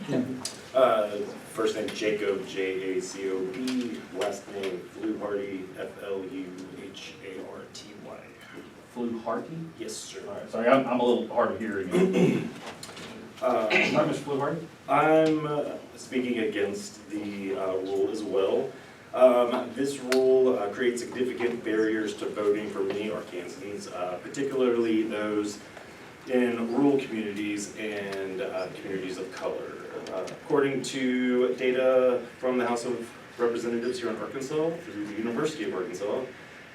First name Jacob, J-A-C-O-B, last name Fluharty, F-L-U-H-A-R-T-Y. Fluharty? Yes, sir. All right, sorry, I'm a little hard of hearing. Hi, Mr. Fluharty. I'm speaking against the rule as well. This rule creates significant barriers to voting for many Arkansans, particularly those in rural communities and communities of color. According to data from the House of Representatives here in Arkansas, through the University of Arkansas,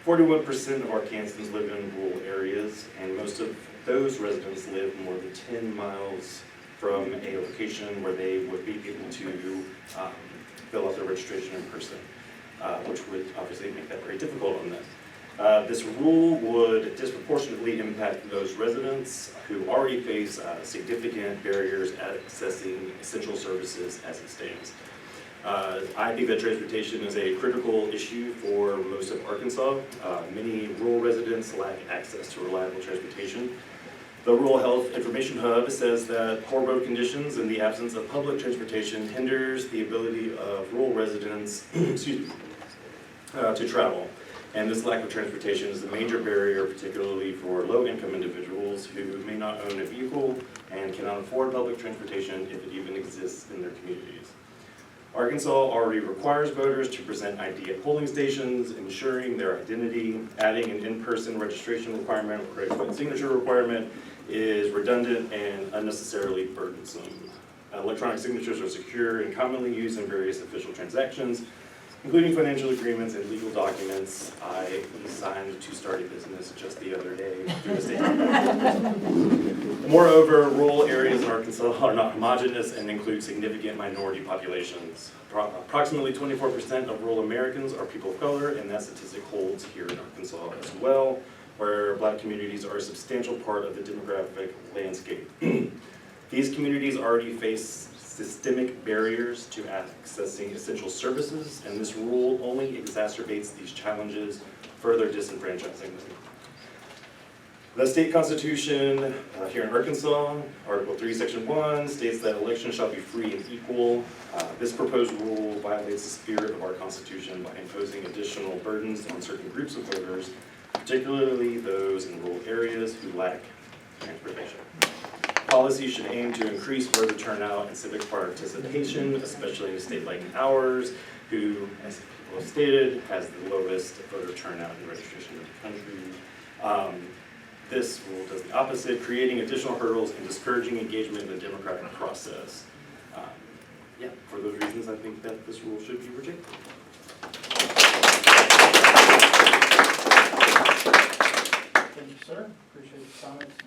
41% of Arkansans live in rural areas, and most of those residents live more than 10 miles from a location where they would be able to fill out their registration in person, which would obviously make that very difficult on them. This rule would disproportionately impact those residents who already face significant barriers at accessing essential services as it stands. I think that transportation is a critical issue for most of Arkansas. Many rural residents lack access to reliable transportation. The Rural Health Information Hub says that poor road conditions and the absence of public transportation hinders the ability of rural residents to travel. And this lack of transportation is a major barrier, particularly for low-income individuals who may not own a vehicle and cannot afford public transportation if it even exists in their communities. Arkansas already requires voters to present ID at polling stations, ensuring their identity. Adding an in-person registration requirement or credit card signature requirement is redundant and unnecessarily burdensome. Electronic signatures are secure and commonly used in various official transactions, including financial agreements and legal documents. I signed to start a business just the other day through the state. Moreover, rural areas in Arkansas are not homogeneous and include significant minority populations. Approximately 24% of rural Americans are people of color, and that statistic holds here in Arkansas as well, where Black communities are a substantial part of the demographic landscape. These communities already face systemic barriers to accessing essential services, and this rule only exacerbates these challenges, further disenfranchising them. The state constitution here in Arkansas, Article 3, Section 1, states that elections shall be free and equal. This proposed rule violates the spirit of our constitution by imposing additional burdens on certain groups of voters, particularly those in rural areas who lack transportation. Policy should aim to increase voter turnout and civic participation, especially in a state like ours, who, as people have stated, has the lowest voter turnout and registration in the country. This rule does the opposite, creating additional hurdles and discouraging engagement in the democratic process. For those reasons, I think that this rule should be rejected. Thank you, sir. Appreciate your comments.